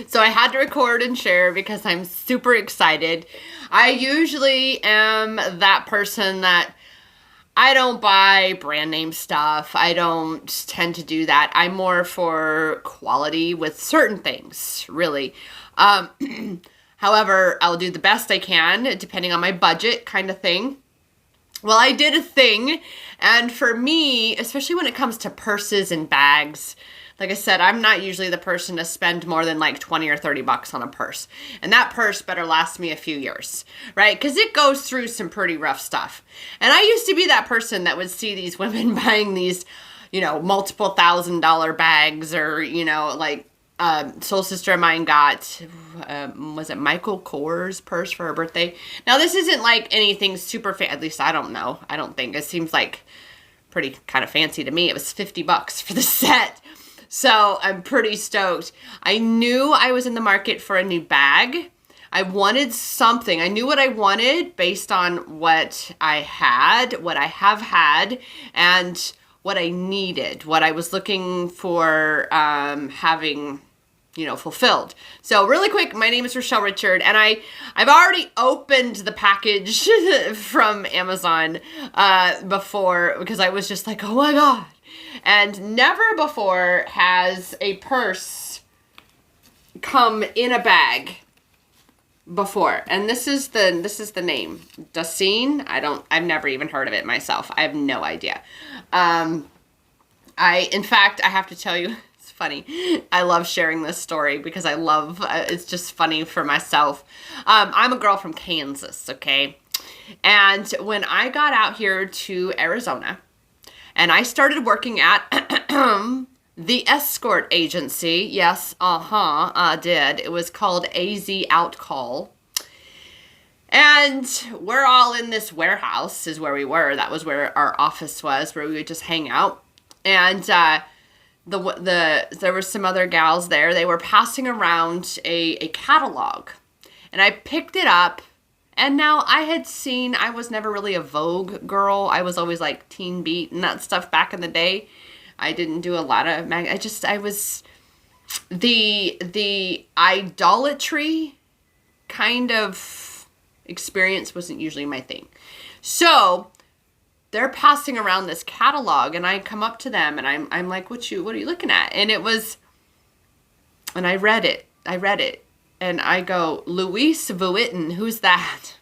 So I had to record and share because I'm super excited. I usually am that person that I don't buy brand name stuff. I don't tend to do that. I'm more for quality with certain things, really. However, I'll do the best I can depending on my budget kind of thing. Well, I did a thing, and for me, especially when it comes to purses and bags, like I said, I'm not usually the person to spend more than like 20 or 30 bucks on a purse. And that purse better last me a few years, right? Because it goes through some pretty rough stuff. And I used to be that person that would see these women buying these, multiple $1,000 bags or, like soul sister of mine got, was it Michael Kors purse for her birthday? Now, this isn't like anything super at least I don't know. I don't think. It seems like pretty kind of fancy to me. It was 50 bucks for the set. So I'm pretty stoked. I knew I was in the market for a new bag. I wanted something. I knew what I wanted based on what I had, what I have had, and what I needed, what I was looking for having fulfilled. So really quick, my name is Rochelle Richard, and I've already opened the package from Amazon before because I was just like, oh my God. And never before has a purse come in a bag before. And this is the name. Dacine? I've never even heard of it myself. I have no idea. In fact, I have to tell you, it's funny. I love sharing this story because it's just funny for myself. I'm a girl from Kansas, okay? And when I got out here to Arizona, and I started working at the escort agency. Yes, I did. It was called AZ Outcall. And we're all in this warehouse is where we were. That was where our office was, where we would just hang out. And there were some other gals there. They were passing around a catalog. And I picked it up. And now I was never really a Vogue girl. I was always like Teen Beat and that stuff back in the day. I didn't do a lot of I was the idolatry kind of experience wasn't usually my thing. So they're passing around this catalog and I come up to them and I'm like, what are you looking at? And I read it. And I go, Louis Vuitton, who's that?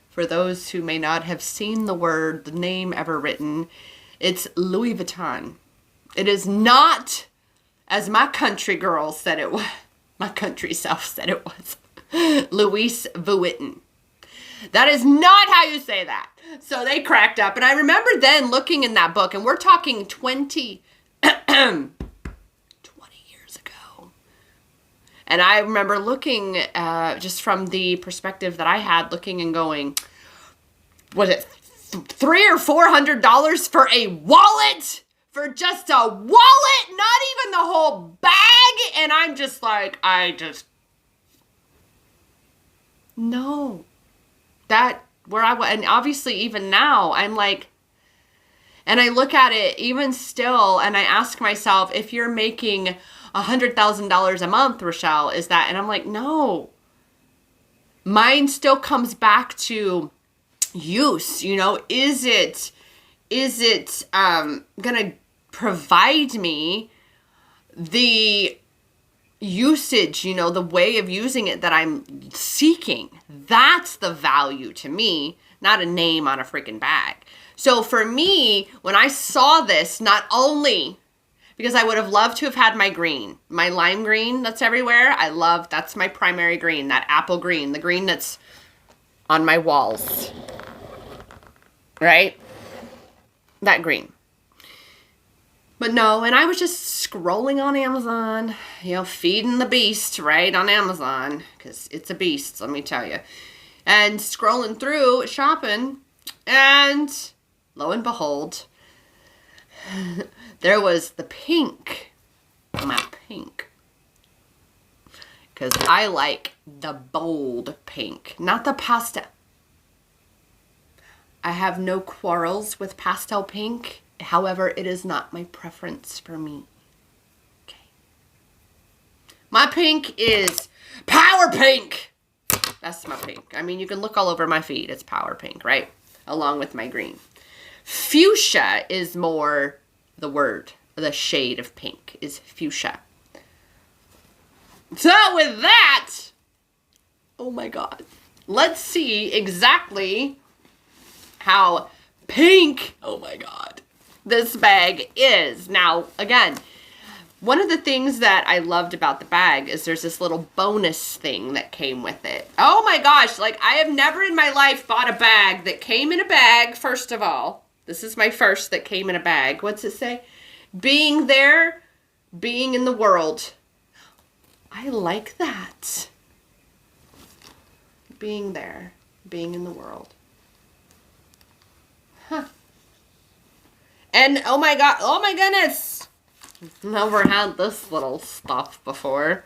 For those who may not have seen the name ever written, it's Louis Vuitton. It is not, as my country girl said it was, my country self said it was, Louis Vuitton. That is not how you say that. So they cracked up. And I remember then looking in that book, and we're talking 20 years ago. And I remember looking just from the perspective that I had, looking and going, was it $300 or $400 for a wallet? For just a wallet? Not even the whole bag? And I'm just like, no. That, where I was, and obviously even now, I'm like, and I look at it even still, and I ask myself, if you're making $100,000 a month, Rochelle, is that, and I'm like, no. Mine still comes back to use, is it gonna provide me the usage, the way of using it that I'm seeking? That's the value to me, not a name on a freaking bag. So for me, when I saw this, not only because I would have loved to have had my green, my lime green that's everywhere. That's my primary green, that apple green, the green that's on my walls, right? That green. But no, and I was just scrolling on Amazon, feeding the beast, right, on Amazon, because it's a beast, let me tell you. And scrolling through, shopping, and lo and behold, there was the pink, my pink. Because I like the bold pink, not the pastel. I have no quarrels with pastel pink. However, it is not my preference for me. My pink is power pink. That's my pink. I mean, you can look all over my feed. It's power pink, right? Along with my green. Fuchsia is more the word. The shade of pink is fuchsia. So with that, oh my God. Let's see exactly how pink, oh my God, this bag is. Now, again, one of the things that I loved about the bag is there's this little bonus thing that came with it. Oh my gosh, like I have never in my life bought a bag that came in a bag, first of all. This is my first that came in a bag. What's it say? Being there, being in the world. I like that. Being there, being in the world. Huh. And oh my God, oh my goodness. Never had this little stuff before.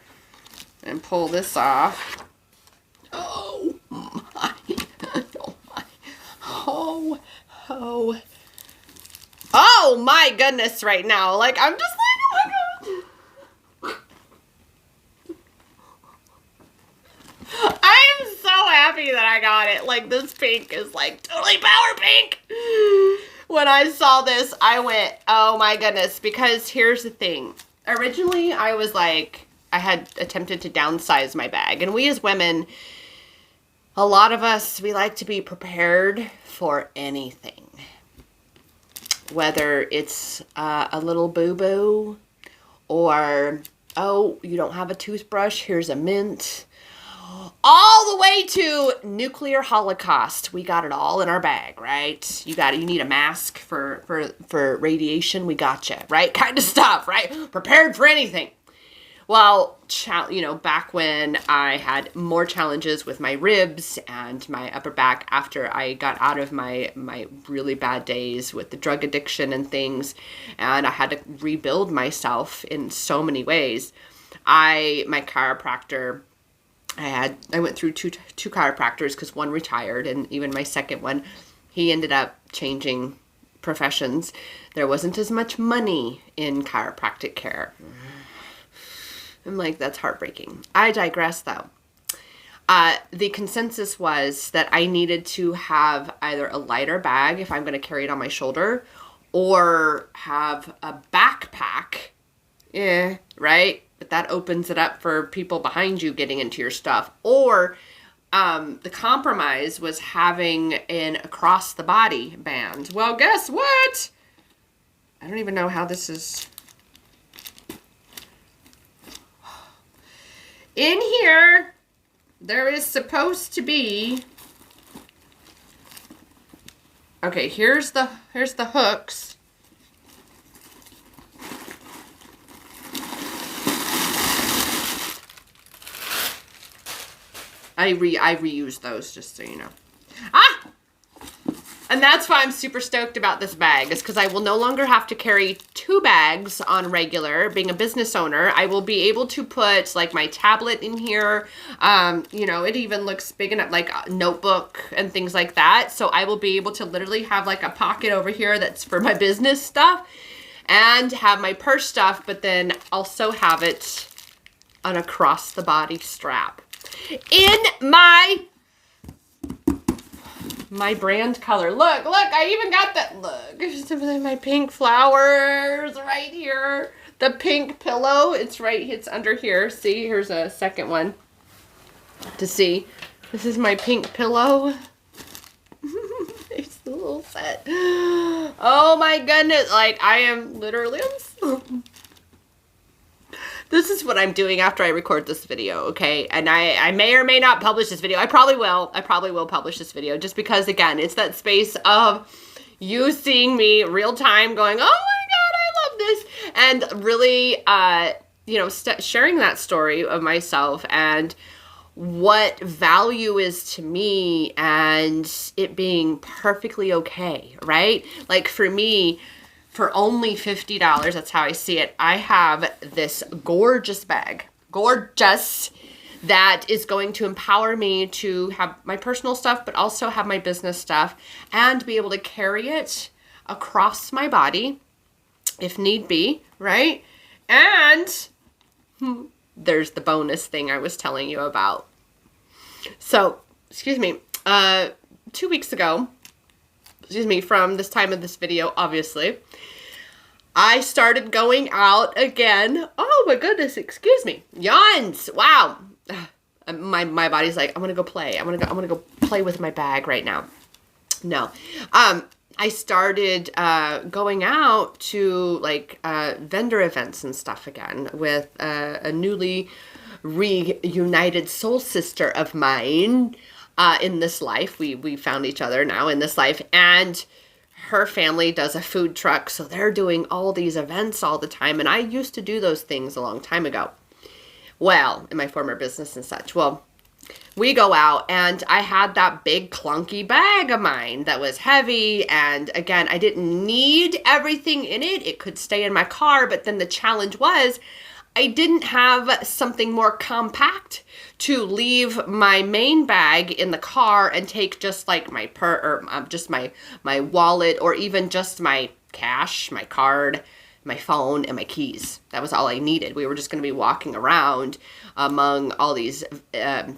And pull this off. Oh my. Oh my. Oh. Oh. Oh my goodness right now. Like I'm just like, oh my God. I am so happy that I got it. Like this pink is like totally power pink. When I saw this, I went, oh my goodness, because here's the thing. Originally, I was like, I had attempted to downsize my bag. And we as women, a lot of us, we like to be prepared for anything. Whether it's a little boo-boo or, oh, you don't have a toothbrush, here's a mint. All the way to nuclear holocaust. We got it all in our bag, right? You need a mask for radiation. We got you, right? Kind of stuff, right? Prepared for anything. Well, back when I had more challenges with my ribs and my upper back after I got out of my really bad days with the drug addiction and things, and I had to rebuild myself in so many ways. My chiropractor, I went through two chiropractors because one retired, and even my second one, he ended up changing professions. There wasn't as much money in chiropractic care. I'm like, that's heartbreaking. I digress though. The consensus was that I needed to have either a lighter bag if I'm going to carry it on my shoulder, or have a backpack. Yeah, right? But that opens it up for people behind you getting into your stuff. Or the compromise was having an across the body band. Well, guess what? I don't even know how this is. In here, there is supposed to be. Okay, here's the hooks. I reuse those, just so you know. And that's why I'm super stoked about this bag, is because I will no longer have to carry 2 bags on regular. Being a business owner, I will be able to put like my tablet in here. It even looks big enough, like a notebook and things like that. So I will be able to literally have like a pocket over here that's for my business stuff, and have my purse stuff, but then also have it an across the body strap. In my brand color. Look, I even got that. Look, my pink flowers right here. The pink pillow, it's under here. See, here's a second one to see. This is my pink pillow. It's the little set. Oh my goodness. Like, I'm so... This is what I'm doing after I record this video, okay? And I may or may not publish this video. I probably will publish this video, just because, again, it's that space of you seeing me real time going, oh my God, I love this. And really, sharing that story of myself and what value is to me, and it being perfectly okay, right? Like for me, for only $50, that's how I see it, I have this gorgeous bag. Gorgeous. That is going to empower me to have my personal stuff, but also have my business stuff, and be able to carry it across my body if need be, right? And there's the bonus thing I was telling you about. So, excuse me, 2 weeks ago, from this time of this video, obviously, I started going out again. Oh my goodness, excuse me. Yawns. Wow. My body's like, I want to go play. I want to go play with my bag right now. No. I started going out to like vendor events and stuff again with a newly reunited soul sister of mine in this life. We found each other now in this life, and her family does a food truck, so they're doing all these events all the time, and I used to do those things a long time ago. Well, in my former business and such. Well, we go out, and I had that big clunky bag of mine that was heavy, and again, I didn't need everything in it. It could stay in my car, but then the challenge was I didn't have something more compact to leave my main bag in the car and take just like my just my wallet, or even just my cash, my card, my phone, and my keys. That was all I needed. We were just going to be walking around among all these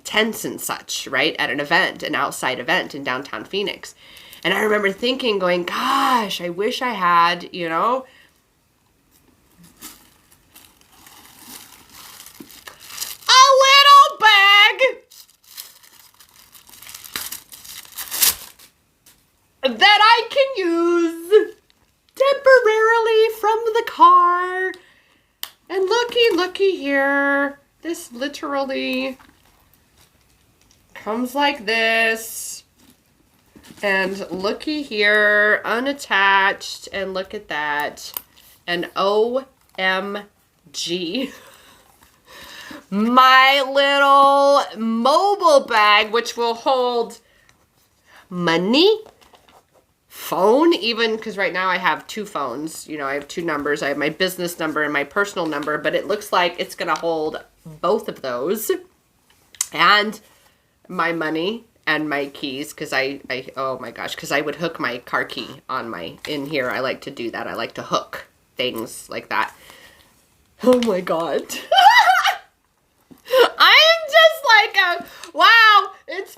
tents and such, right, at an event, an outside event in downtown Phoenix. And I remember thinking, going, gosh, I wish I had, you know, a little bag that I can use temporarily from the car. And looky here. This literally comes like this. And looky here, unattached. And look at that. And OMG. My little mobile bag, which will hold money, phone, even because right now I have two phones. You know, I have two numbers. I have my business number and my personal number, but it looks like it's going to hold both of those, and my money and my keys, because I oh my gosh, because I would hook my car key on in here. I like to do that. I like to hook things like that. Oh my God. I am just like wow, it's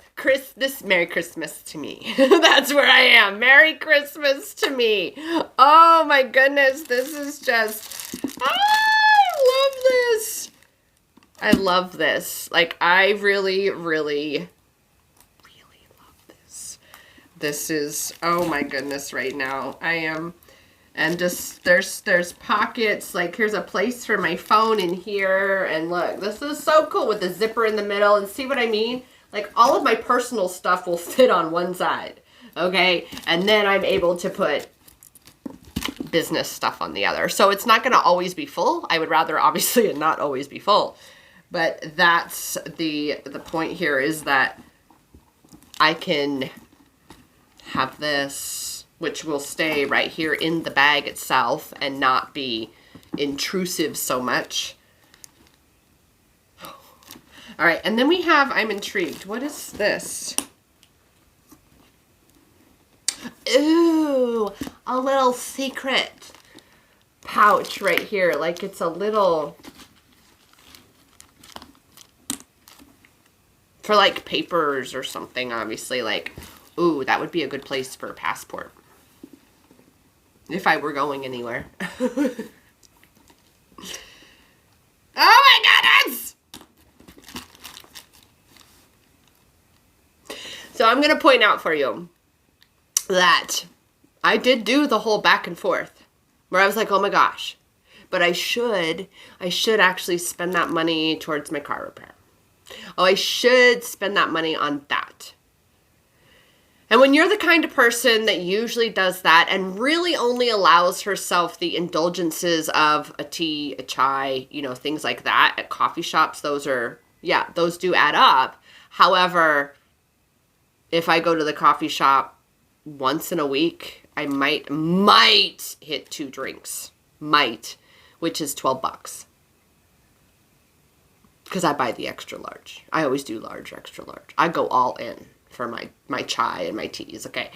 this Merry Christmas to me. That's where I am. Merry Christmas to me. Oh my goodness, this is just, I love this. I love this. Like, I really, really, really love this. This is, oh my goodness, right now. I am, and just, there's pockets, like here's a place for my phone in here, and look, this is so cool with the zipper in the middle, and see what I mean? Like, all of my personal stuff will fit on one side, okay? And then I'm able to put business stuff on the other. So it's not going to always be full. I would rather, obviously, it not always be full. But that's the point here, is that I can have this, which will stay right here in the bag itself and not be intrusive so much. All right, and then we have, I'm intrigued. What is this? Ooh, a little secret pouch right here. Like, it's a little, for like papers or something, obviously. Like, ooh, that would be a good place for a passport if I were going anywhere. Oh my goodness! So I'm going to point out for you that I did do the whole back and forth where I was like, oh my gosh, but I should actually spend that money towards my car repair. Oh, I should spend that money on that. And when you're the kind of person that usually does that and really only allows herself the indulgences of a tea, a chai, you know, things like that at coffee shops, those do add up. However, if I go to the coffee shop once in a week, I might hit 2 drinks. Which is $12. Because I buy the extra large. I always do large, extra large. I go all in for my chai and my teas, okay?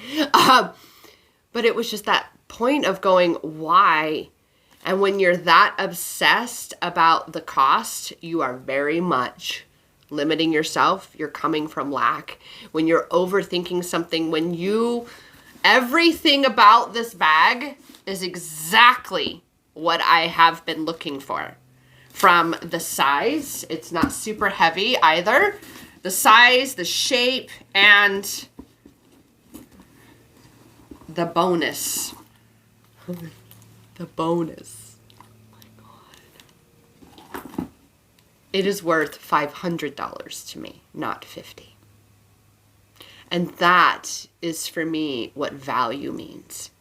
But it was just that point of going, why And when you're that obsessed about the cost, you are very much limiting yourself. You're coming from lack. When you're overthinking something, everything about this bag is exactly what I have been looking for. From the size, it's not super heavy either. The size, the shape, and the bonus. The bonus. Oh my God. It is worth $500 to me, not $50. And that is for me what value means.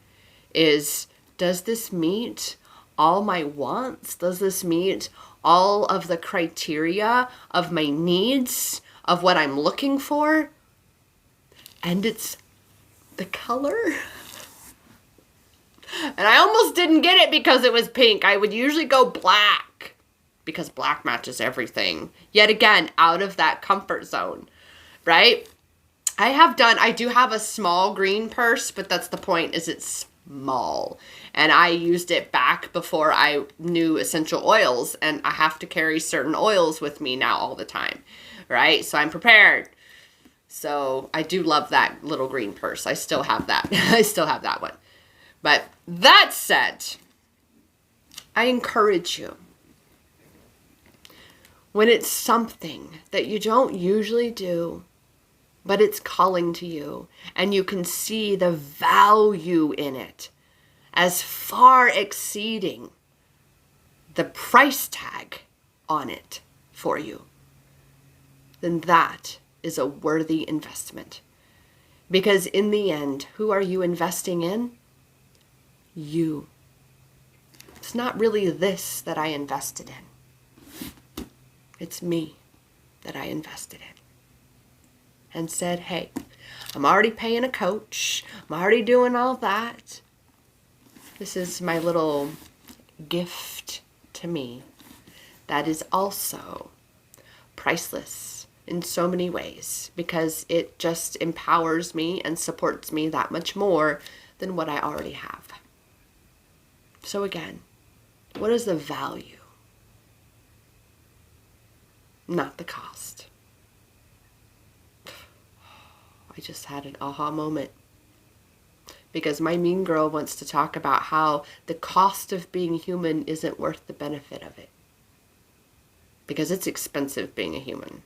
Does this meet all my wants? Does this meet all of the criteria of my needs, of what I'm looking for? And it's the color. And I almost didn't get it because it was pink. I would usually go black because black matches everything. Yet again, out of that comfort zone, right? I do have a small green purse, but that's the point, is it's small. And I used it back before I knew essential oils, and I have to carry certain oils with me now all the time, right? So I'm prepared. So I do love that little green purse. I still have that. I still have that one. But that said, I encourage you, when it's something that you don't usually do, but it's calling to you, and you can see the value in it as far exceeding the price tag on it for you, then that is a worthy investment. Because in the end, who are you investing in? You. It's not really this that I invested in. It's me that I invested in. And said, hey, I'm already paying a coach. I'm already doing all that. This is my little gift to me that is also priceless in so many ways, because it just empowers me and supports me that much more than what I already have. So again, what is the value? Not the cost. I just had an aha moment. Because my mean girl wants to talk about how the cost of being human isn't worth the benefit of it. Because it's expensive being a human.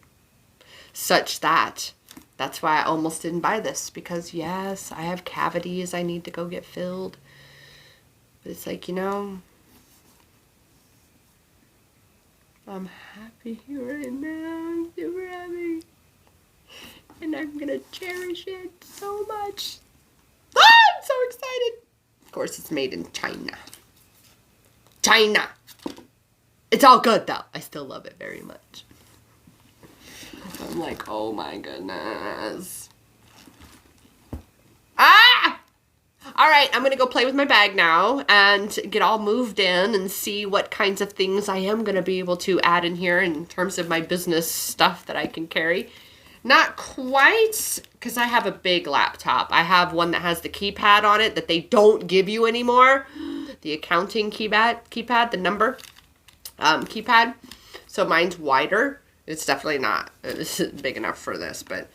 Such that's why I almost didn't buy this. Because yes, I have cavities I need to go get filled. But it's like, I'm happy right now. I'm super happy. And I'm gonna cherish it so much. I'm so excited. Of course, it's made in China. China. It's all good, though. I still love it very much. I'm like, oh my goodness. Ah! All right, I'm going to go play with my bag now and get all moved in and see what kinds of things I am going to be able to add in here in terms of my business stuff that I can carry. Not quite, because I have a big laptop. I have one that has the keypad on it that they don't give you anymore. The accounting keypad, the number keypad. So mine's wider. It's definitely not big enough for this, but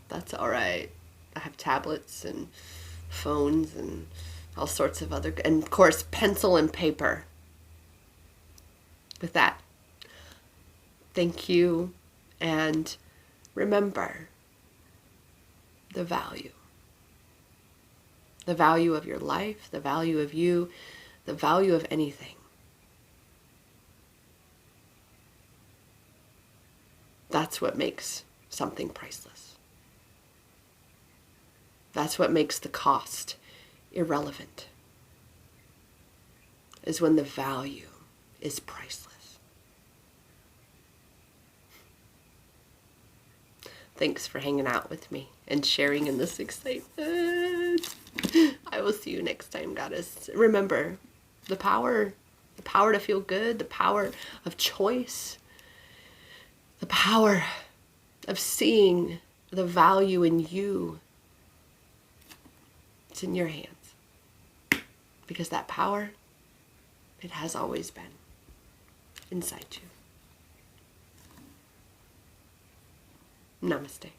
that's all right. I have tablets and phones and all sorts of other, and of course, pencil and paper. With that, thank you. And remember the value. The value of your life, the value of you, the value of anything. That's what makes something priceless. That's what makes the cost irrelevant, is when the value is priceless. Thanks for hanging out with me and sharing in this excitement. I will see you next time, Goddess. Remember, the power to feel good, the power of choice, the power of seeing the value in you. It's in your hands. because that power, it has always been inside you. Namaste.